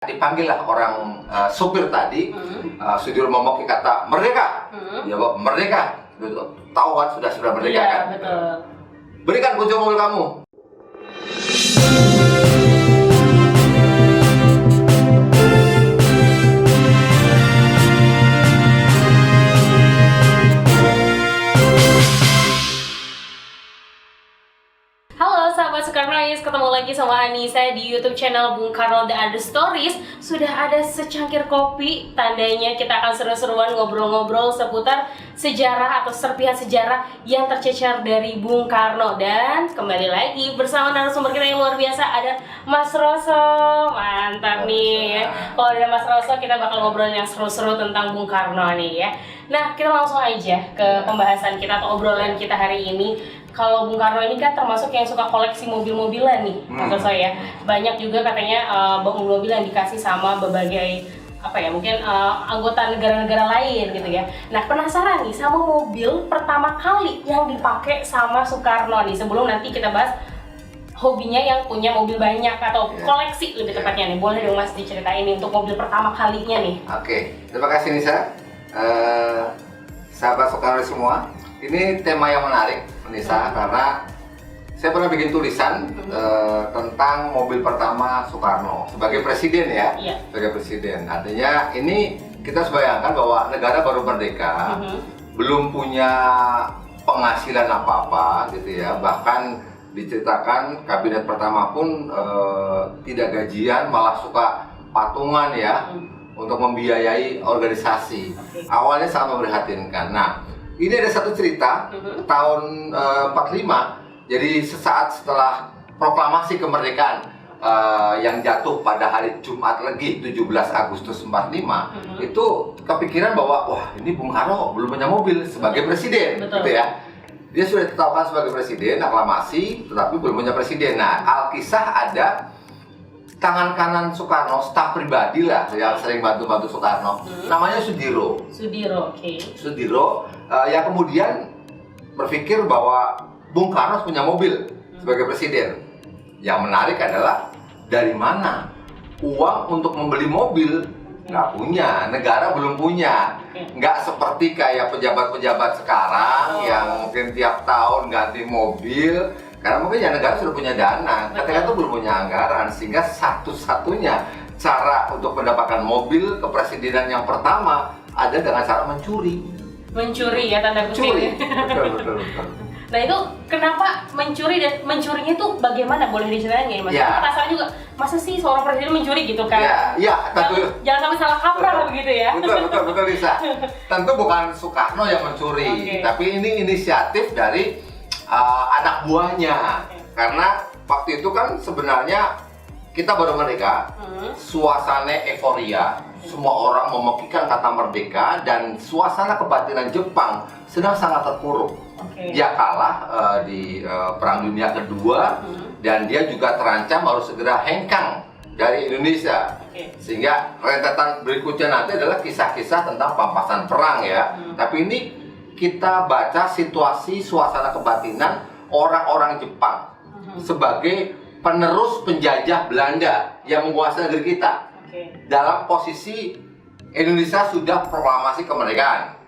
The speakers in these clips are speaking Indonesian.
Dipanggillah orang supir tadi, Sudiro Momoki kata merdeka, ya Pak, merdeka. Tahu kan sudah merdeka iya, kan? Betul. Berikan kunci mobil kamu. Halo sahabat Soekarnois, ketemu lagi sama Anissa di YouTube channel Bung Karno The Other Stories. Sudah ada secangkir kopi, tandanya kita akan seru-seruan ngobrol-ngobrol seputar sejarah atau serpihan sejarah yang tercecer dari Bung Karno. Dan kembali lagi bersama narasumber kita yang luar biasa, ada Mas Roso. Mantap nih. Kalau ada Mas Roso, kita bakal ngobrol yang seru-seru tentang Bung Karno nih ya. Nah, kita langsung aja ke pembahasan kita atau obrolan kita hari ini. Kalau Bung Karno ini kan termasuk yang suka koleksi mobil-mobilan nih, maksud saya. Banyak juga katanya mobil-mobil yang dikasih sama berbagai mungkin anggota negara-negara lain gitu ya. Nah, penasaran nih sama mobil pertama kali yang dipakai sama Soekarno nih. Sebelum nanti kita bahas hobinya yang punya mobil banyak atau koleksi lebih tepatnya nih. Boleh dong Mas diceritain nih untuk mobil pertama kalinya nih. Oke, terima kasih Nisa. Sahabat Soekarno semua, ini tema yang menarik Nisa, karena saya pernah bikin tulisan tentang mobil pertama Soekarno sebagai presiden ya, sebagai presiden. Artinya ini kita harus bayangkan bahwa negara baru merdeka, belum punya penghasilan apa-apa gitu ya, bahkan diceritakan kabinet pertama pun tidak gajian, malah suka patungan ya untuk membiayai organisasi. Awalnya sangat memprihatinkan. Nah, ini ada satu cerita tahun 45. Jadi sesaat setelah proklamasi kemerdekaan yang jatuh pada hari Jumat Legi 17 Agustus 45, itu kepikiran bahwa wah, ini Bung Karno belum punya mobil sebagai presiden, gitu ya. Dia sudah ditetapkan sebagai presiden, aklamasi, tetapi belum punya presiden. Nah, alkisah ada tangan kanan Soekarno, staf pribadi lah yang sering bantu-bantu Soekarno, namanya Sudiro. Sudiro, Sudiro yang kemudian berpikir bahwa Bung Karno harus punya mobil sebagai presiden. Yang menarik adalah dari mana uang untuk membeli mobil? Nggak punya, negara belum punya. Nggak seperti kayak pejabat-pejabat sekarang yang mungkin tiap tahun ganti mobil. Karena mungkin ya negara sudah punya dana, ketika itu belum punya anggaran, sehingga satu-satunya cara untuk mendapatkan mobil kepresidenan yang pertama ada dengan cara mencuri. Mencuri ya, tanda kutip. Mencuri, betul. Nah itu kenapa mencuri, dan mencurinya itu bagaimana, boleh diceritain nggak Mas? Ya. Penasaran juga, masa sih seorang presiden mencuri gitu kan? Ya, tentu. Jangan sampai salah kaprah begitu ya. Betul Lisa. Tentu bukan Soekarno yang mencuri, tapi ini inisiatif dari anak buahnya. Karena waktu itu kan sebenarnya kita baru merdeka, suasana euforia, semua orang memekikan kata merdeka, dan suasana kebatinan Jepang sedang sangat terpuruk. Dia kalah di Perang Dunia Kedua, dan dia juga terancam harus segera hengkang dari Indonesia. Sehingga rentetan berikutnya nanti adalah kisah-kisah tentang pampasan perang ya. Tapi ini kita baca situasi suasana kebatinan orang-orang Jepang sebagai penerus penjajah Belanda yang menguasai negeri kita. Dalam posisi Indonesia sudah proklamasi kemerdekaan,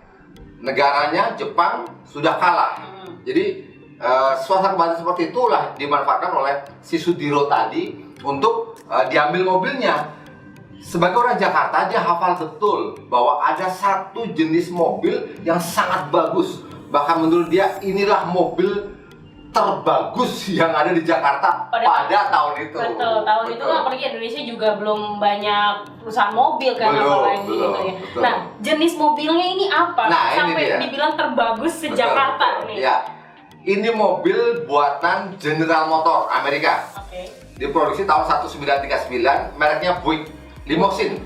negaranya Jepang sudah kalah. Jadi suasana kebatinan seperti itulah dimanfaatkan oleh si Sudiro tadi untuk diambil mobilnya. Sebagai orang Jakarta, dia hafal betul bahwa ada satu jenis mobil yang sangat bagus. Bahkan menurut dia inilah mobil terbagus yang ada di Jakarta pada tahun itu. Betul, tahun itu apalagi Indonesia juga belum banyak perusahaan mobil kan, apalagi gitu ya. Nah, jenis mobilnya ini apa? Nah, sampai ini dibilang terbagus se-Jakarta nih. Ya, ini mobil buatan General Motor Amerika. Diproduksi tahun 1939, mereknya Buick. Limousine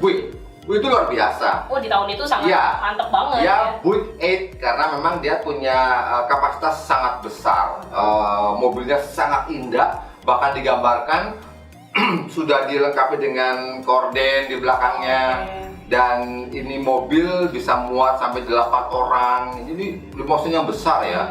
Buick, itu luar biasa. Oh, di tahun itu sangat mantep banget ya. Buick 8 karena memang dia punya kapasitas sangat besar, mobilnya sangat indah, bahkan digambarkan sudah dilengkapi dengan korden di belakangnya, dan ini mobil bisa muat sampai 8 orang. Jadi limousine yang besar ya,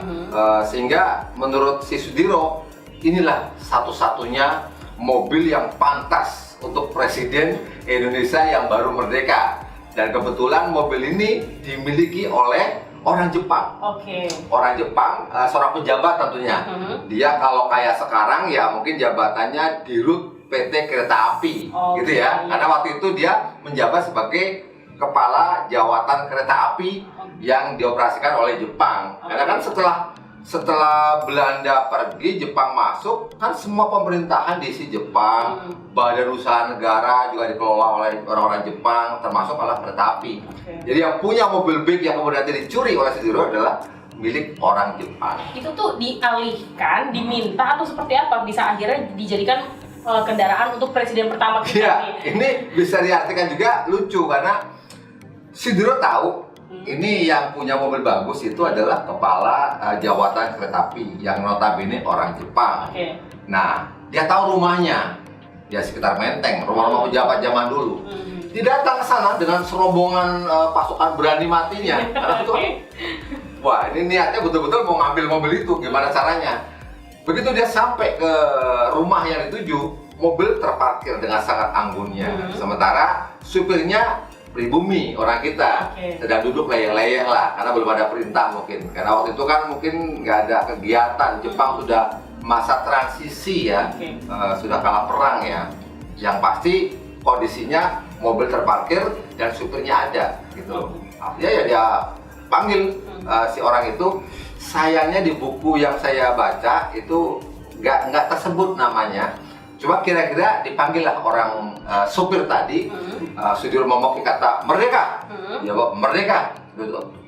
sehingga menurut si Sudiro inilah satu-satunya mobil yang pantas untuk Presiden Indonesia yang baru merdeka. Dan kebetulan mobil ini dimiliki oleh orang Jepang. Orang Jepang, seorang pejabat tentunya. Dia kalau kayak sekarang ya mungkin jabatannya Dirut PT Kereta Api, gitu ya. Karena waktu itu dia menjabat sebagai kepala jawatan kereta api yang dioperasikan oleh Jepang. Karena kan setelah Belanda pergi, Jepang masuk, kan semua pemerintahan diisi Jepang, badan usaha negara juga dikelola oleh orang-orang Jepang, termasuk malah kereta api. Jadi yang punya mobil big yang kemudian dicuri oleh Sudiro adalah milik orang Jepang. Itu tuh dialihkan, diminta atau seperti apa bisa akhirnya dijadikan kendaraan untuk presiden pertama kita? Iya, ini bisa diartikan juga lucu karena Sudiro tahu ini yang punya mobil bagus itu adalah kepala jawatan kereta api yang notabene orang Jepang. Nah, dia tahu rumahnya, ya sekitar Menteng, rumah-rumah pejabat zaman dulu. Dia datang ke sana dengan serombongan pasukan berani matinya. Wah, ini niatnya betul-betul mau ngambil mobil itu, gimana caranya? Begitu dia sampai ke rumah yang dituju, mobil terparkir dengan sangat anggunnya. Sementara supirnya pribumi, orang kita, sedang duduk leyeh-leyeh lah, karena belum ada perintah mungkin. Karena waktu itu kan mungkin nggak ada kegiatan, Jepang sudah masa transisi ya, sudah kalah perang ya. Yang pasti kondisinya mobil terparkir dan supirnya ada, gitu. Artinya ya dia panggil si orang itu. Sayangnya di buku yang saya baca itu nggak tersebut namanya. Cuma kira-kira dipanggil lah orang supir tadi. Sudiro Momoki kata merdeka, ya Pak, merdeka.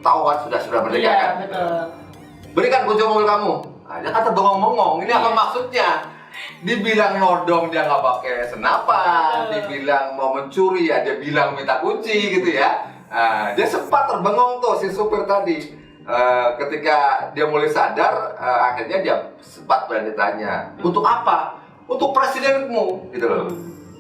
Tahu kan sudah merdeka kan? Betul. Berikan kunci mobil kamu. Nah, dia kata bengong-bengong. Ini apa maksudnya? Dibilang nodong dia nggak pakai senapan, dibilang mau mencuri ya dia bilang minta kunci gitu ya. Dia sempat terbengong tuh si supir tadi. Ketika dia mulai sadar, akhirnya dia sempat berani tanya, untuk apa? Untuk presidenmu, gitu loh.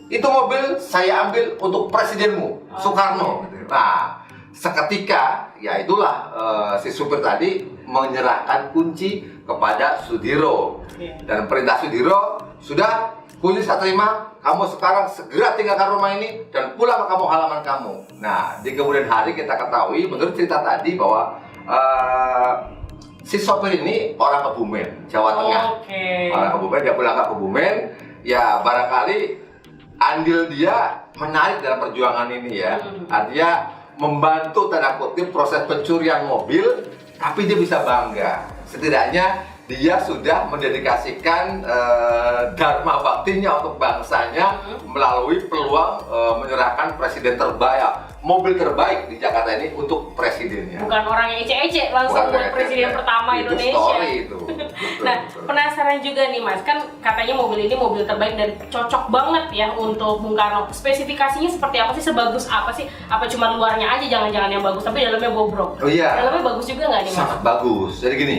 Itu mobil saya ambil untuk presidenmu, Soekarno. Gitu. Nah, seketika, ya itulah si supir tadi menyerahkan kunci kepada Sudiro. Dan perintah Sudiro, sudah kunci saya terima, kamu sekarang segera tinggalkan rumah ini dan pulang ke kamu halaman kamu. Nah, di kemudian hari kita ketahui, menurut cerita tadi bahwa si sopir ini orang Kebumen, Jawa Tengah. Orang Kebumen, dia pulang ke Kebumen, ya barangkali andil dia menarik dalam perjuangan ini ya. Artinya membantu tanda kutip proses pencurian mobil, tapi dia bisa bangga. Setidaknya dia sudah mendedikasikan dharma baktinya untuk bangsanya melalui peluang menyerahkan presiden terbaik, mobil terbaik di Jakarta ini untuk presidennya. Bukan orang yang ece-ece, langsung buat presiden pertama itu Indonesia. Story itu. Nah, penasaran juga nih Mas, kan katanya mobil ini mobil terbaik dan cocok banget ya untuk Bung Karno. Spesifikasinya seperti apa sih? Sebagus apa sih? Apa cuma luarnya aja jangan-jangan yang bagus, tapi dalamnya bobrok? Oh iya. Dalamnya bagus juga nggak nih Mas? Sangat bagus. Jadi gini,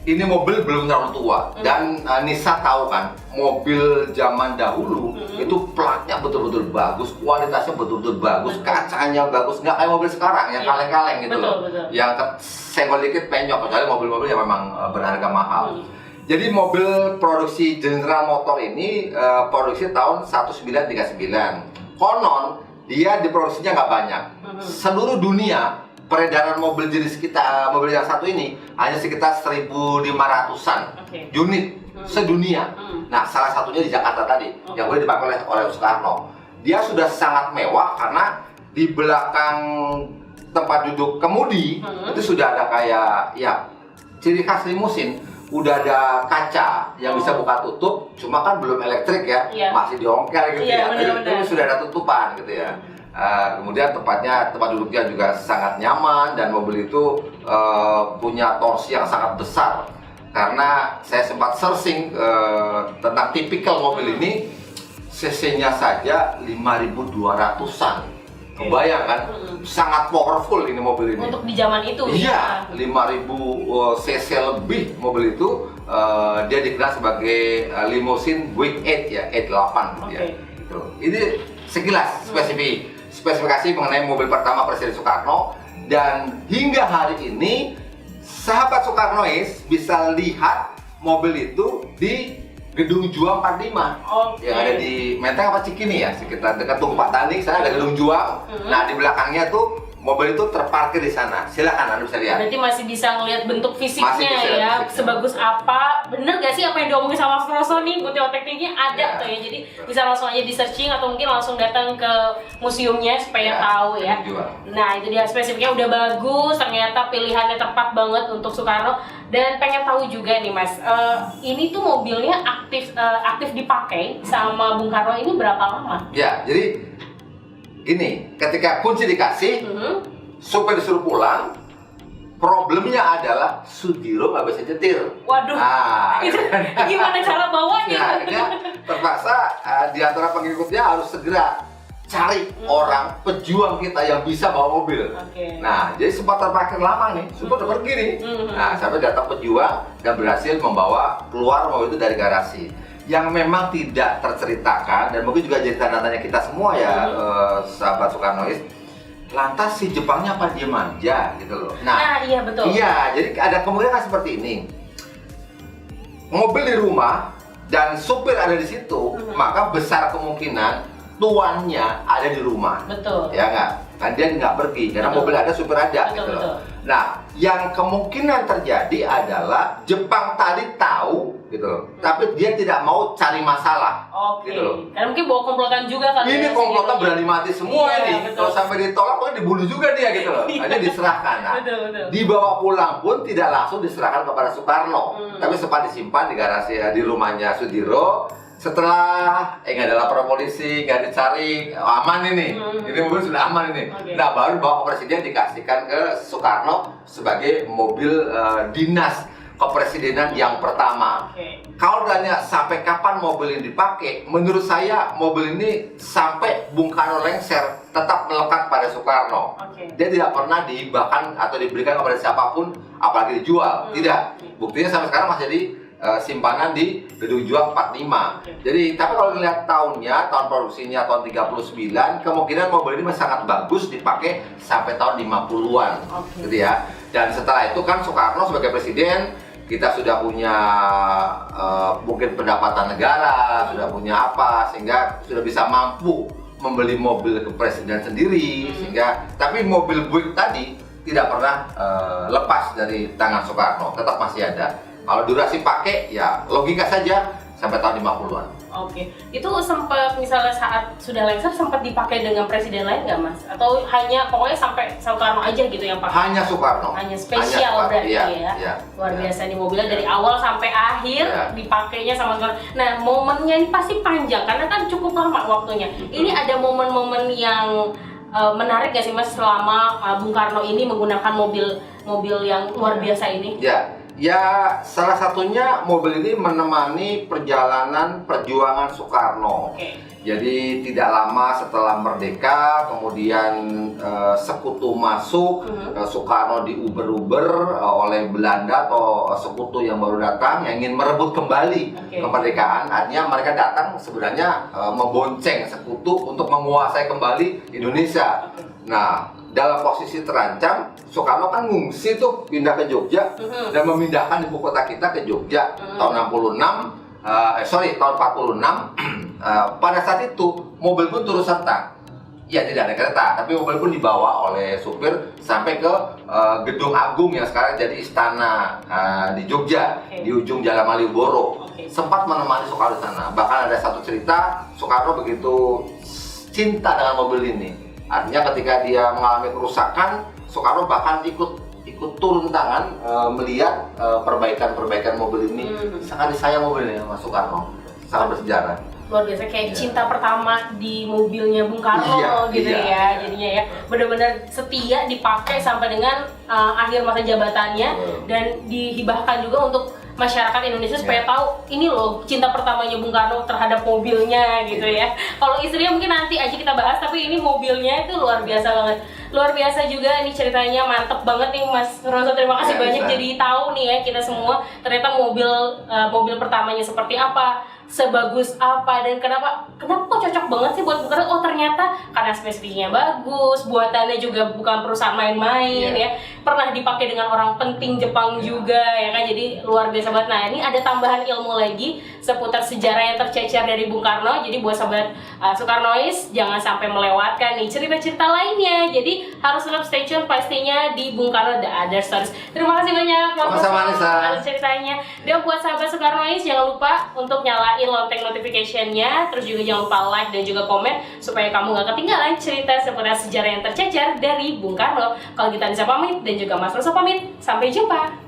ini mobil belum terlalu tua dan Nisa tahu kan, mobil zaman dahulu itu platnya betul-betul bagus, kualitasnya betul-betul bagus, kacanya bagus, nggak kayak mobil sekarang yang kaleng-kaleng gitu loh, yang senggol dikit penyok, kecuali mobil-mobil yang memang berharga mahal. Jadi mobil produksi General Motor ini produksi tahun 1939. Konon dia diproduksinya nggak banyak. Seluruh dunia peredaran mobil jenis kita, mobil yang satu ini hanya sekitar 1.500-an unit sedunia. Nah, salah satunya di Jakarta tadi yang boleh dipakai oleh Soekarno. Dia sudah sangat mewah karena di belakang tempat duduk kemudi itu sudah ada kayak ya ciri khas limusin, udah ada kaca yang bisa buka tutup, cuma kan belum elektrik ya, masih diongkel gitu ya. Jadi sudah ada tutupan gitu ya. Kemudian tempat duduknya juga sangat nyaman dan mobil itu punya torsi yang sangat besar. Karena saya sempat searching tentang tipikal mobil ini, cc-nya saja 5.200-an. Kebayang kan? Sangat powerful ini mobil ini. Untuk di zaman itu. Iya, 5.000 cc lebih mobil itu dia dikenal sebagai limousine Buick 8 ya, 88 gitu ya. Ini sekilas spesifikasi mengenai mobil pertama Presiden Soekarno, dan hingga hari ini sahabat Soekarnois bisa lihat mobil itu di Gedung Juang 45 yang ada di Menteng apa Cikini ya, sekitar dekat Tugu Pak Tani. Sana ada Gedung Juang. Nah, di belakangnya tuh mobil itu terparkir di sana. Silakan Anda bisa lihat. Berarti masih bisa ngelihat bentuk fisiknya bisa ya, fisiknya. sebagus apa. Bener gak sih apa yang diomongin sama Mas Roso nih, bukti otentiknya ada tuh ya. Jadi bisa langsung aja di searching atau mungkin langsung datang ke museumnya supaya tahu ya. Nah, itu dia, spesifiknya udah bagus, ternyata pilihannya tepat banget untuk Soekarno. Dan pengen tahu juga nih Mas, ini tuh mobilnya aktif dipakai sama Bung Karno ini berapa lama? Ya, jadi gini, ketika kunci dikasih, supir disuruh pulang, problemnya adalah Sudiro nggak bisa nyetir. Waduh, itu gimana cara bawanya? Nah, akhirnya terpaksa di antara pengikutnya harus segera cari orang pejuang kita yang bisa bawa mobil. Nah, jadi sempat terparkir lama nih, sempat udah pergi nih. Nah, sampai datang pejuang dan berhasil membawa keluar mobil itu dari garasi. Yang memang tidak terceritakan dan mungkin juga jadi tanda tanya kita semua ya, sahabat Soekarnois. Lantas si Jepangnya apa diem aja gitu loh. Nah, iya betul. Iya, jadi ada kemungkinan seperti ini. Mobil di rumah dan supir ada di situ, maka besar kemungkinan tuannya ada di rumah. Betul. Ya nggak? Kan dia nggak pergi karena mobil ada, supir ada gitu loh. Nah, yang kemungkinan terjadi adalah Jepang tadi tahu gitu loh, tapi dia tidak mau cari masalah. Gitu loh. Karena mungkin bawa komplotan juga kan. Ini komplotan berani mati semua ini. Kalau sampai ditolak mungkin dibunuh juga dia gitu loh. Hanya diserahkan. Nah, dibawa pulang pun tidak langsung diserahkan kepada Soekarno, tapi sempat disimpan di garasi di rumahnya Sudiro. Setelah nggak ada laporan polisi, nggak dicari, aman ini mobil sudah aman ini. Nah, baru bawa ke presiden, dikasihkan ke Soekarno sebagai mobil dinas kepresidenan yang pertama. Kalau ditanya sampai kapan mobil ini dipakai, menurut saya mobil ini sampai Bung Karno lengser tetap melekat pada Soekarno. Dia tidak pernah dihibahkan atau diberikan kepada siapapun, apalagi dijual. Tidak. Buktinya sampai sekarang masih di simpanan di Gedung Juang 45. Jadi, tapi kalau lihat tahunnya, tahun produksinya tahun 39, kemungkinan mobil ini masih sangat bagus dipakai sampai tahun 50-an. Gitu ya. Dan setelah itu kan Soekarno sebagai presiden, kita sudah punya mungkin pendapatan negara, sudah punya apa, sehingga sudah bisa mampu membeli mobil kepresiden sendiri, sehingga tapi mobil Buick tadi tidak pernah lepas dari tangan Soekarno, tetap masih ada. Kalau durasi pakai, ya logika saja sampai tahun 50-an. Itu sempat misalnya saat sudah lengser sempat dipakai dengan presiden lain nggak Mas? Atau hanya pokoknya sampai Soekarno aja gitu yang pakai? Hanya Soekarno. Hanya spesial berarti ya. Luar biasa nih mobilnya dari awal sampai akhir dipakainya sama Soekarno. Nah, momennya ini pasti panjang karena kan cukup lama waktunya. Ini ada momen-momen yang menarik gak sih Mas selama Bung Karno ini menggunakan mobil yang luar biasa ini? Ya, salah satunya mobil ini menemani perjalanan perjuangan Soekarno. Jadi tidak lama setelah merdeka, kemudian sekutu masuk, Soekarno diuber-uber oleh Belanda atau sekutu yang baru datang yang ingin merebut kembali kemerdekaan. Artinya mereka datang sebenarnya membonceng sekutu untuk menguasai kembali Indonesia. Nah, dalam posisi terancam, Soekarno kan ngungsi tuh pindah ke Jogja dan memindahkan ibu kota kita ke Jogja tahun 46, tahun 46. Pada saat itu mobil pun turut serta. Ya, tidak ada kereta, tapi mobil pun dibawa oleh supir sampai ke Gedung Agung yang sekarang jadi istana di Jogja, di ujung Jalan Malioboro. Sempat menemani Soekarno di sana. Bahkan ada satu cerita, Soekarno begitu cinta dengan mobil ini. Artinya ketika dia mengalami kerusakan, Soekarno bahkan ikut turun tangan melihat perbaikan mobil ini. Sangat disayang mobil ini sama Soekarno, sangat bersejarah. Luar biasa, kayak cinta pertama di mobilnya Bung Karno gitu ya, jadinya ya benar-benar setia dipakai sampai dengan akhir masa jabatannya dan dihibahkan juga untuk masyarakat Indonesia supaya tahu ini loh cinta pertamanya Bung Karno terhadap mobilnya gitu ya. Kalau istrinya mungkin nanti aja kita bahas, tapi ini mobilnya itu luar biasa banget. Luar biasa juga ini ceritanya, mantep banget nih Mas Roso, terima kasih banyak. Jadi tahu nih ya kita semua ternyata mobil pertamanya seperti apa, sebagus apa, dan kenapa kok cocok banget sih buat Bung Karno. Oh ternyata karena spesifiknya bagus, buatannya juga bukan perusahaan main-main ya, pernah dipakai dengan orang penting Jepang juga ya kan, jadi luar biasa banget. Nah ini ada tambahan ilmu lagi seputar sejarah yang tercecer dari Bung Karno. Jadi buat sahabat Soekarnois jangan sampai melewatkan nih cerita-cerita lainnya. Jadi harus tetap stay tune pastinya di Bung Karno The Other Stories. Terima kasih banyak Mas Sama-sama, Nisa. atas ceritanya. Dan buat sahabat Soekarnois jangan lupa untuk nyalain lonceng notification-nya, terus juga jangan lupa like dan juga komen supaya kamu gak ketinggalan cerita seputar sejarah yang tercecer dari Bung Karno. Kalau kita bisa pamit dan juga Mas Roso pamit, sampai jumpa.